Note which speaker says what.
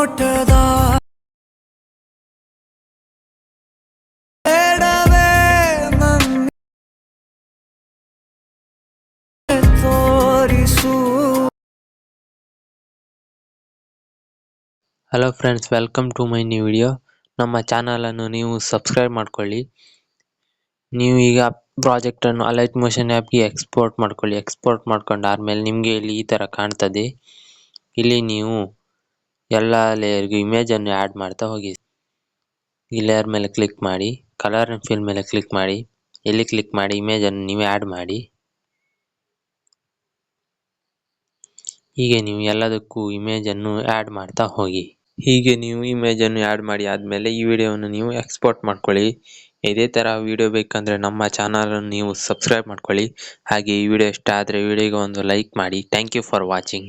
Speaker 1: ನೋಟದ ಬೇಡವೇ ನನ್ನ ತೋರಿಸು.
Speaker 2: Hello friends, welcome to my new video. ನಮ್ಮ ಚಾನಲನ್ನು ನೀವು ಸಬ್ಸ್ಕ್ರೈಬ್ ಮಾಡ್ಕೊಳ್ಳಿ. ನೀವು ಈಗ ಪ್ರಾಜೆಕ್ಟನ್ನು ಅಲೈಟ್ ಮೋಷನ್ ಆ್ಯಪ್ಗೆ ಎಕ್ಸ್ಪೋರ್ಟ್ ಮಾಡ್ಕೊಳ್ಳಿ. ಎಕ್ಸ್ಪೋರ್ಟ್ ಮಾಡ್ಕೊಂಡಾದ್ಮೇಲೆ ನಿಮಗೆ ಇಲ್ಲಿ ಈ ಥರ ಕಾಣ್ತದೆ. ಇಲ್ಲಿ ನೀವು ಎಲ್ಲ ಲೇಯರ್ಗೂ ಇಮೇಜನ್ನು ಆ್ಯಡ್ ಮಾಡ್ತಾ ಹೋಗಿ. ಈ ಲೇಯರ್ ಮೇಲೆ ಕ್ಲಿಕ್ ಮಾಡಿ, ಕಲರ್ ಆ್ಯಂಡ್ ಫಿಲ್ ಮೇಲೆ ಕ್ಲಿಕ್ ಮಾಡಿ, ಇಲ್ಲಿ ಕ್ಲಿಕ್ ಮಾಡಿ ಇಮೇಜನ್ನು ನೀವೇ ಆ್ಯಡ್ ಮಾಡಿ. ಹೀಗೆ ನೀವು ಎಲ್ಲದಕ್ಕೂ ಇಮೇಜನ್ನು ಆ್ಯಡ್ ಮಾಡ್ತಾ ಹೋಗಿ. ಹೀಗೆ ನೀವು ಇಮೇಜನ್ನು ಆ್ಯಡ್ ಮಾಡಿ ಆದಮೇಲೆ ಈ ವಿಡಿಯೋವನ್ನು ನೀವು ಎಕ್ಸ್ಪೋರ್ಟ್ ಮಾಡ್ಕೊಳ್ಳಿ. ಇದೇ ಥರ ವಿಡಿಯೋ ಬೇಕಂದರೆ ನಮ್ಮ ಚಾನಲನ್ನು ನೀವು ಸಬ್ಸ್ಕ್ರೈಬ್ ಮಾಡ್ಕೊಳ್ಳಿ. ಹಾಗೆ ಈ ವಿಡಿಯೋ ಇಷ್ಟ ಆದರೆ ವಿಡಿಯೋಗೆ ಒಂದು ಲೈಕ್ ಮಾಡಿ. Thank you for watching.